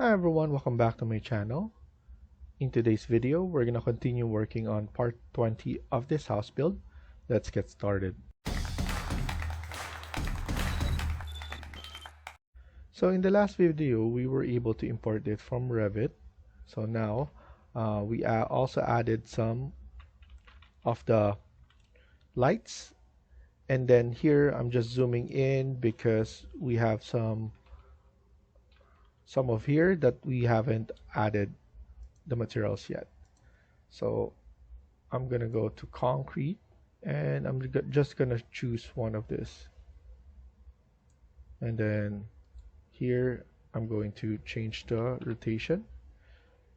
Hi everyone, welcome back to my channel. In today's video, we're going to continue working on part 20 of this house build. Let's get started. So in the last video, we were able to import it from Revit. So now we also added some of the lights. And then here I'm just zooming in because we have some of here that we haven't added the materials yet. So I'm gonna go to concrete and I'm just gonna choose one of this, and then here I'm going to change the rotation,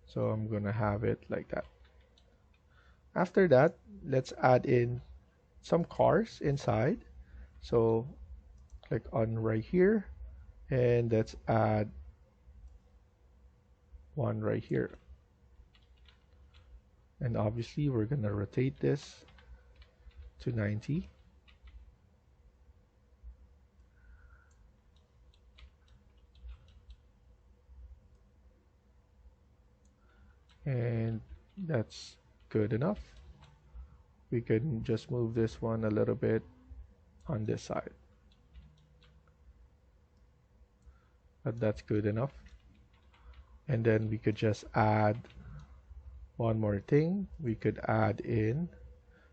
so I'm gonna have it like that. After that, let's add in some cars inside, so click on right here and let's add one right here, and obviously we're gonna rotate this to 90. And that's good enough. We can just move this one a little bit on this side, but that's good enough. And then we could just add one more thing. We could add in,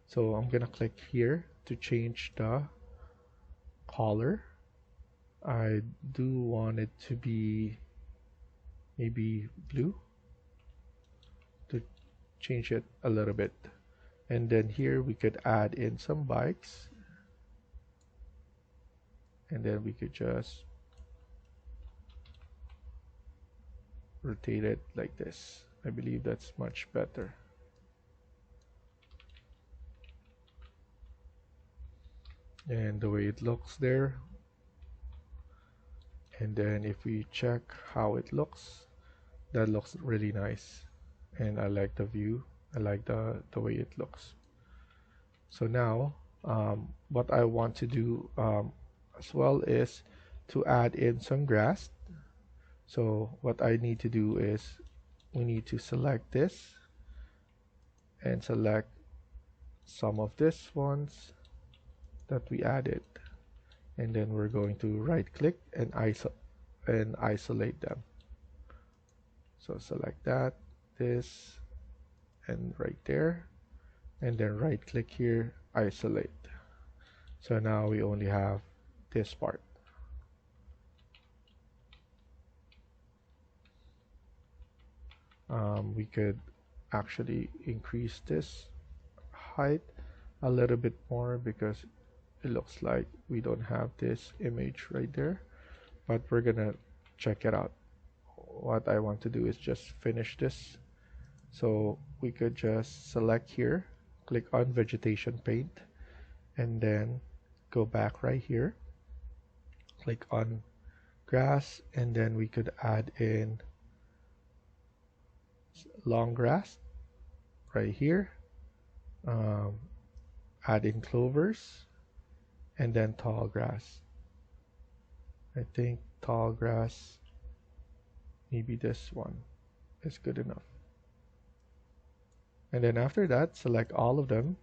so I'm gonna click here to change the color. I do want it to be maybe blue, to change it a little bit. And then here we could add in some bikes, and then we could just rotate it like this. I believe that's much better. And the way it looks there, and then if we check how it looks, that looks really nice, and I like the view. I like the way it looks. So now what I want to do as well is to add in some grass. So what I need to do is we need to select this and select some of these ones that we added, and then we're going to right click and isolate them. So select that, this, and right there, and then right click here, isolate. So now we only have this part. We could actually increase this height a little bit more because it looks like we don't have this image right there, but we're gonna check it out. What I want to do is just finish this. So we could just select here, click on vegetation paint, and then go back right here, click on grass, and then we could add in long grass right here, add in clovers, and then tall grass. I think tall grass, maybe this one is good enough. And then after that, select all of them,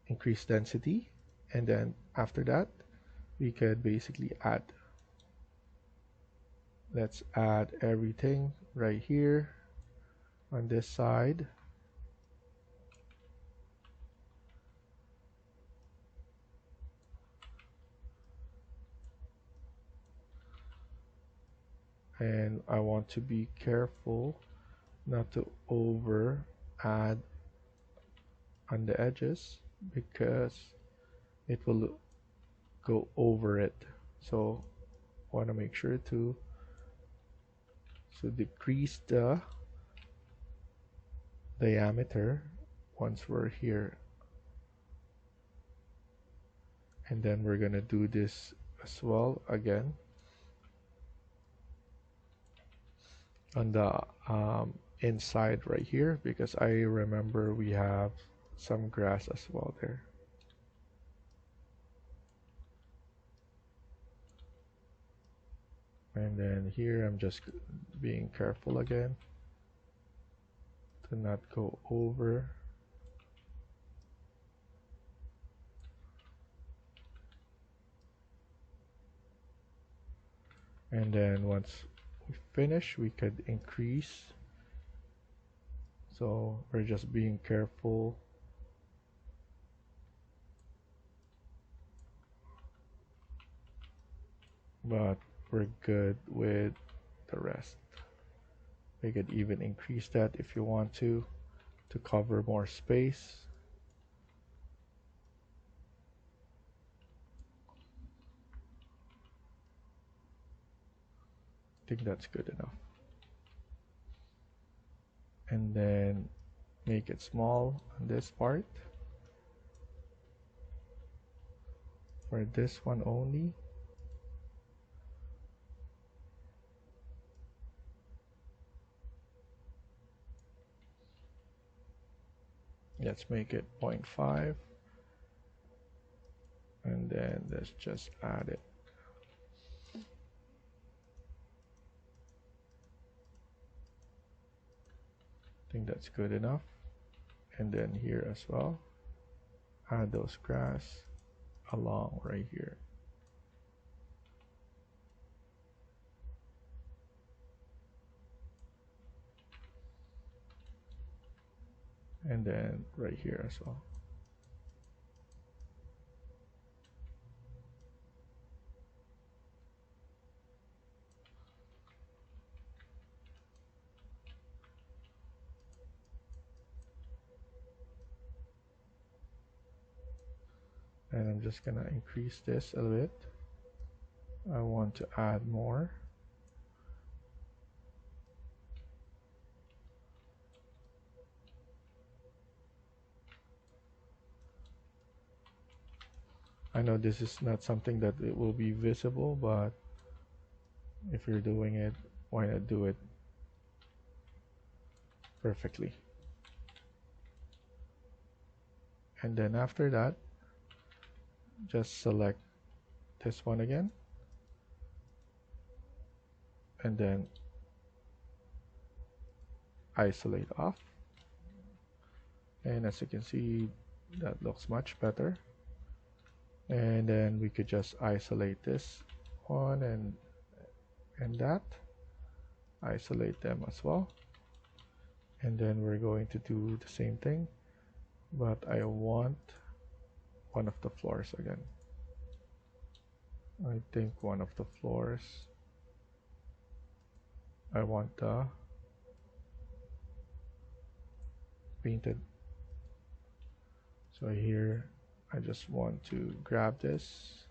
increase density, and then after that we could basically add. Let's add everything right here on this side. And I want to be careful not to over add on the edges because it will go over it. So I want to make sure to decrease the diameter once we're here, and then we're gonna do this as well again on the inside right here, because I remember we have some grass as well there. And then here I'm just being careful again to not go over. And then once we finish, we could increase. So we're just being careful. But we're good with the rest. We could even increase that if you want to cover more space. I think that's good enough. And then make it small on this part. For this one only. Let's make it 0.5. And then let's just add it. I think that's good enough. And then here as well, add those grass along right here. And then right here as well. And I'm just gonna increase this a bit. I want to add more. I know this is not something that it will be visible, but if you're doing it, why not do it perfectly? And then after that, just select this one again, and then isolate off. And as you can see, that looks much better. And then we could just isolate this one and that, isolate them as well. And then we're going to do the same thing, but I want one of the floors again. I think one of the floors, I want the painted. So here I just want to grab this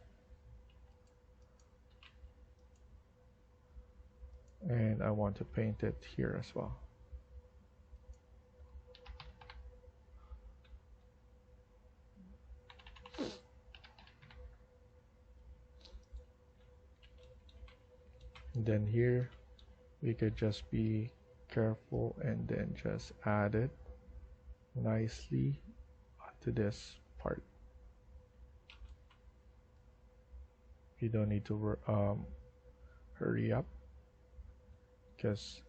and I want to paint it here as well. And then here we could just be careful and then just add it nicely onto this part. You don't need to hurry up, because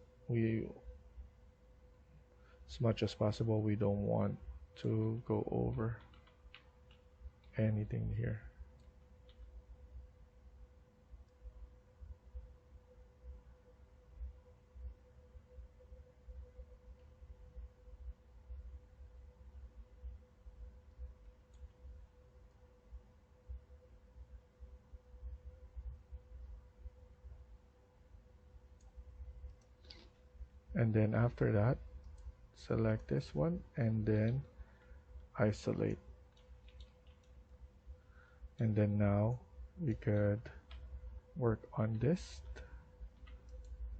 as much as possible, we don't want to go over anything here. And then after that, select this one and then isolate. And then now we could work on this.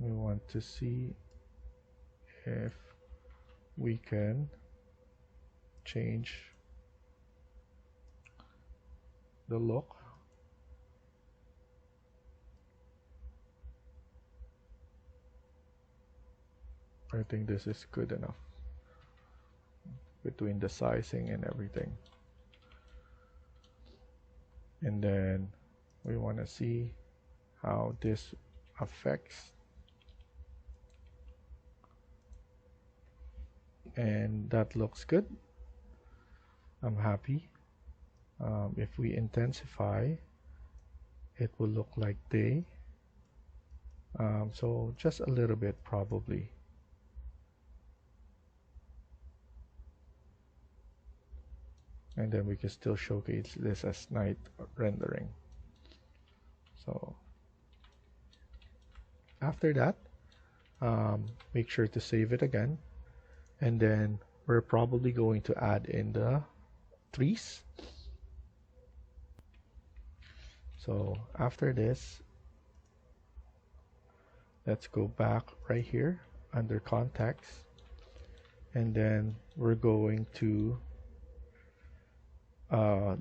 We want to see if we can change the look. I think this is good enough between the sizing and everything. And then we want to see how this effects, and that looks good. I'm happy. If we intensify, it will look like day. So just a little bit probably. And then we can still showcase this as night rendering. So after that, make sure to save it again, and then we're probably going to add in the trees. So after this, let's go back right here under context, and then we're going to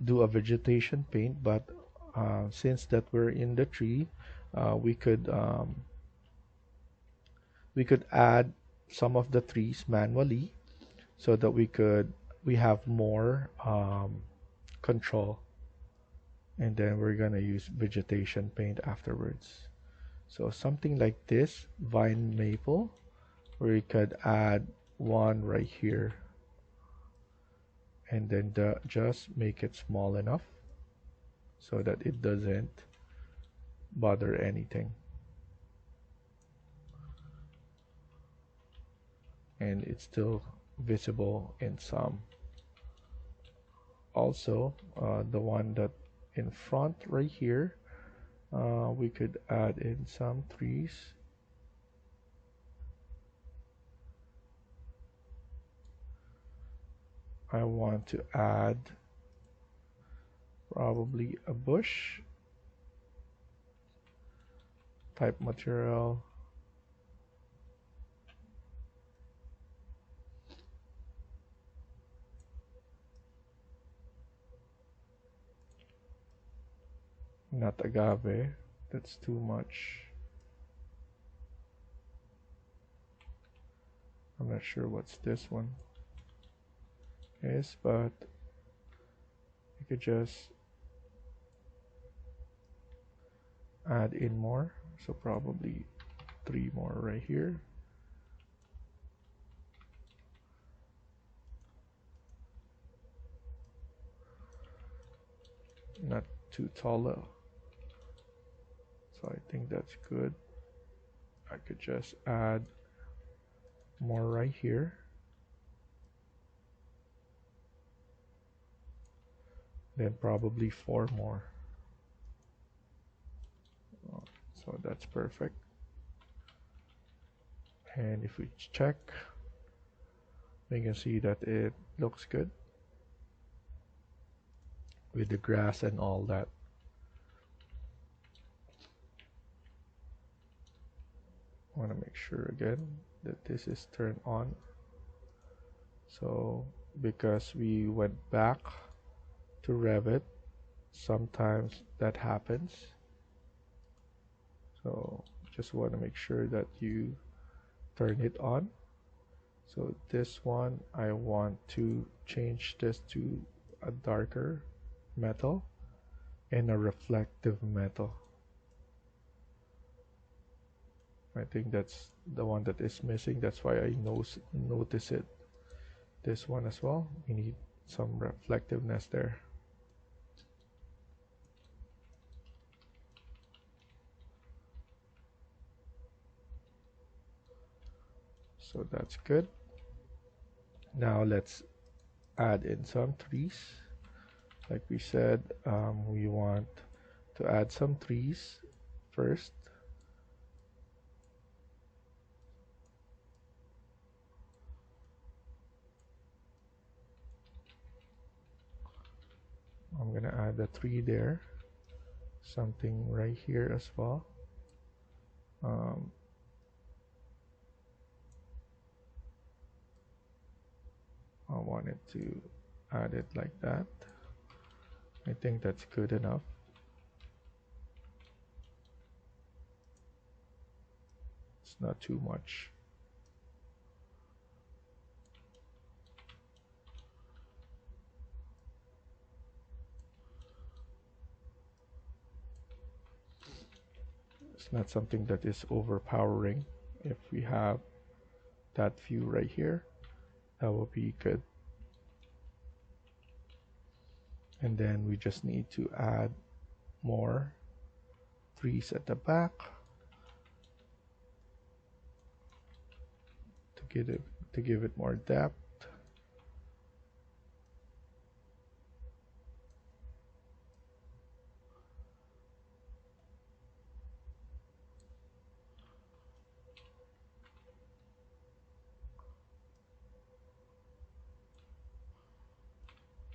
do a vegetation paint, but since that we're in the tree, we could add some of the trees manually so that we have more control, and then we're gonna use vegetation paint afterwards. So something like this, vine maple, we could add one right here, and then just make it small enough so that it doesn't bother anything, and it's still visible in some. Also, the one that in front right here, we could add in some trees. I want to add probably a bush type material. Not agave, that's too much. I'm not sure what's this one is, but you could just add in more, so probably 3 more right here. Not too tall, so I think that's good. I could just add more right here, then probably 4 more. So that's perfect. And if we check, we can see that it looks good with the grass and all that. I want to make sure again that this is turned on. So because we went back to Revit, sometimes that happens. So just want to make sure that you turn it on. So this one, I want to change this to a darker metal and a reflective metal. I think that's the one that is missing. That's why I notice it. This one as well, we need some reflectiveness there. So that's good. Now let's add in some trees. Like we said, we want to add some trees first. I'm gonna add a tree there, something right here as well. I wanted to add it like that. I think that's good enough. It's not too much. It's not something that is overpowering. If we have that view right here, that will be good. And then we just need to add more trees at the back to give it more depth.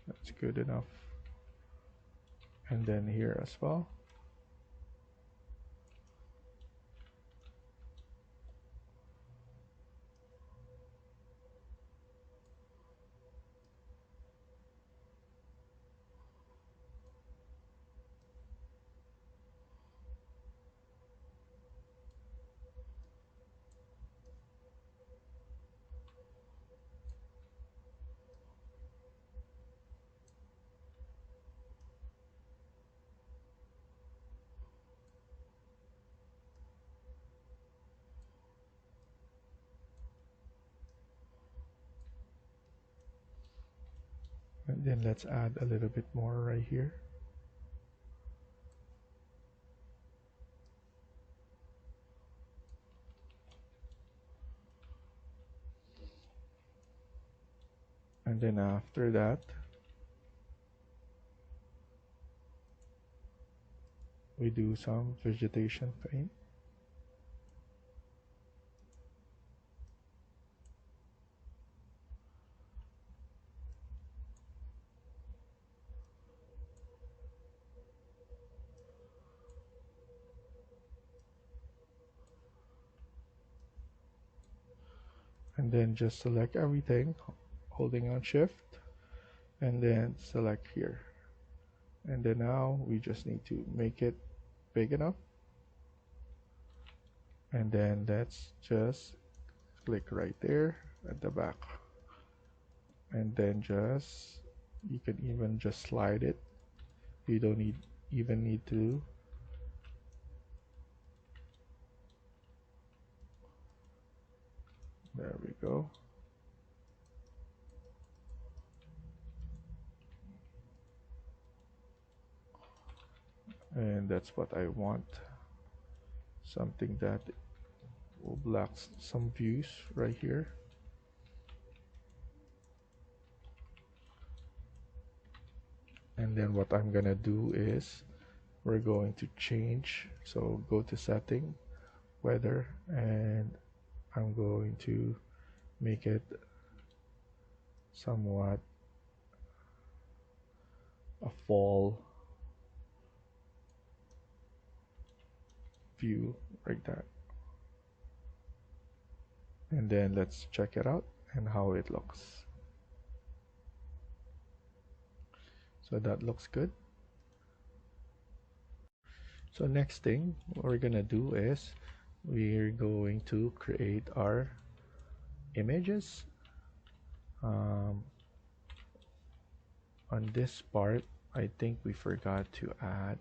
That's good enough. And then here as well. And then let's add a little bit more right here. And then after that, we do some vegetation paint. And then just select everything, holding on shift, and then select here. And then now we just need to make it big enough. And then let's just click right there at the back. And then you can even just slide it. You don't even need to there we go. And that's what I want. Something that will block some views right here. And then what I'm gonna do is we're going to change. So go to setting, weather, and I'm going to make it somewhat a fall view like that. And then let's check it out and how it looks. So that looks good. So next thing we're gonna do is we're going to create our images. On this part, I think we forgot to add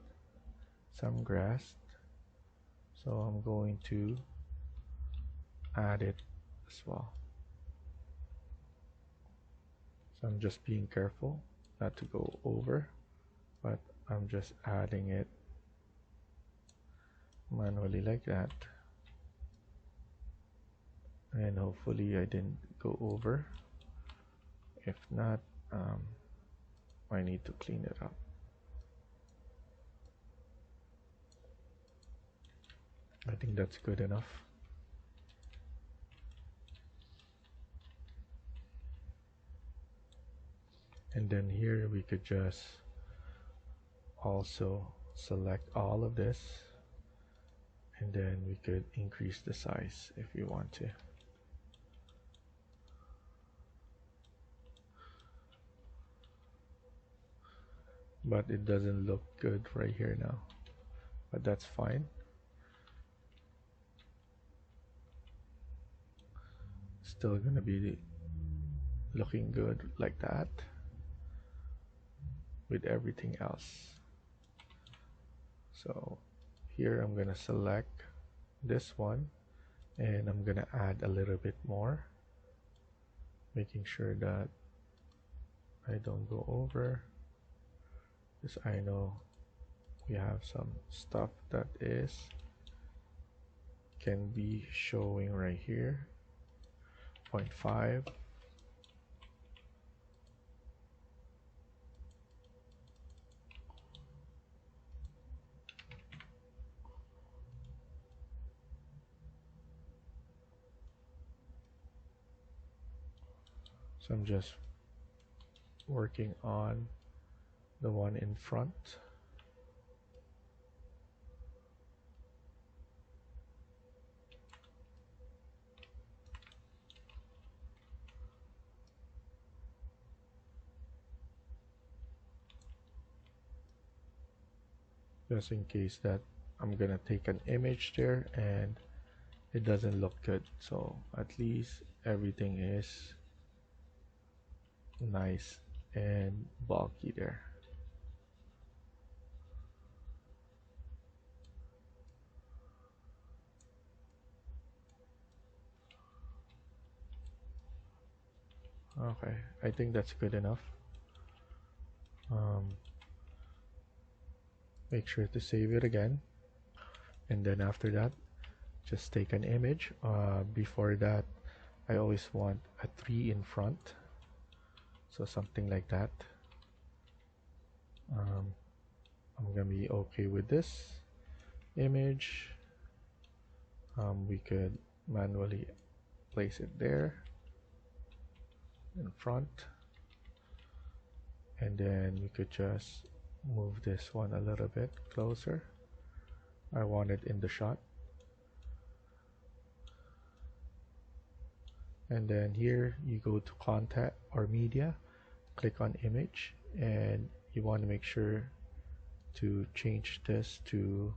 some grass. So I'm going to add it as well. So I'm just being careful not to go over, but I'm just adding it manually like that. And hopefully I didn't go over. If not, I need to clean it up. I think that's good enough. And then here we could just also select all of this, and then we could increase the size if we want to. But it doesn't look good right here now, but that's fine. Still gonna be looking good like that with everything else. So here I'm gonna select this one, and I'm gonna add a little bit more, making sure that I don't go over, because I know we have some stuff that can be showing right here. 0.5. So I'm just working on the one in front. Just in case that I'm gonna take an image there and it doesn't look good, so at least everything is nice and bulky there. Okay, I think that's good enough. Make sure to save it again, and then after that just take an image. Before that, I always want a 3 in front, so something like that. I'm gonna be okay with this image. We could manually place it there in front, and then we could just move this one a little bit closer. I want it in the shot. And then here you go to content or media, click on image, and you want to make sure to change this to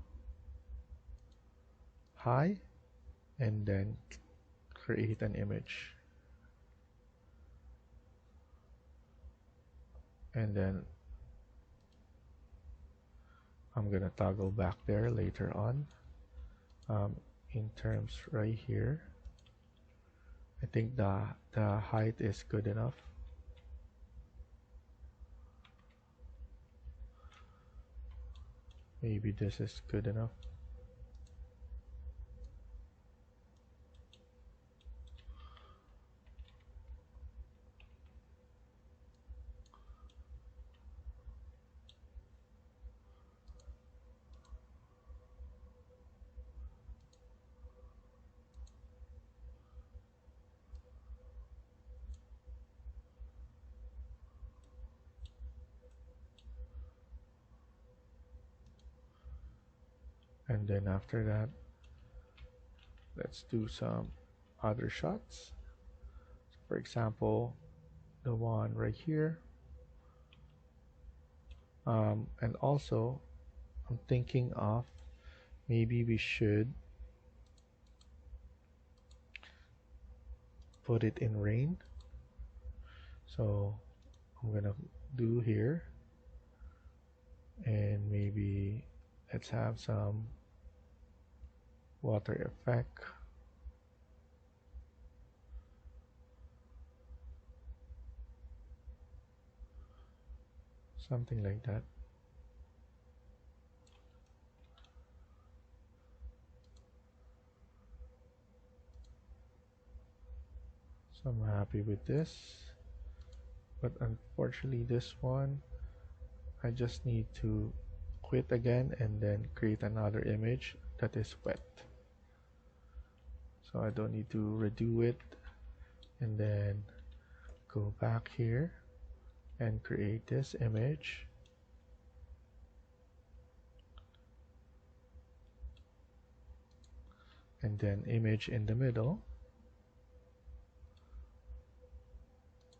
high, and then create an image. And then I'm gonna toggle back there later on. In terms right here, I think the height is good enough. Maybe this is good enough. And then after that, let's do some other shots. So for example, the one right here. And also, I'm thinking of maybe we should put it in rain. So I'm gonna do here, and maybe let's have some water effect. Something like that. So I'm happy with this, but unfortunately this one I just need to quit again and then create another image that is wet. So I don't need to redo it, and then go back here and create this image. And then image in the middle,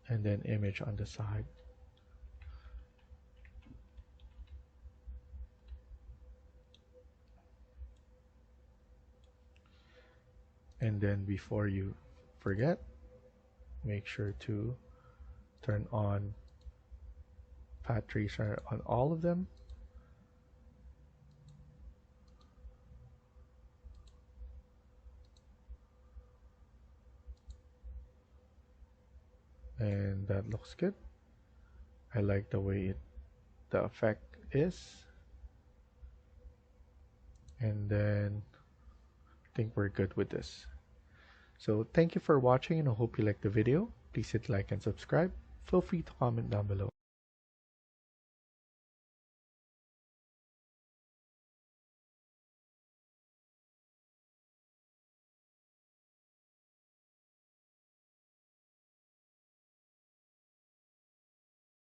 and then image on the side. And then before you forget, make sure to turn on path tracer on all of them. and that looks good. I like the way the effect is, and then I think we're good with this. So thank you for watching, and I hope you liked the video. Please hit like and subscribe. Feel free to comment down below.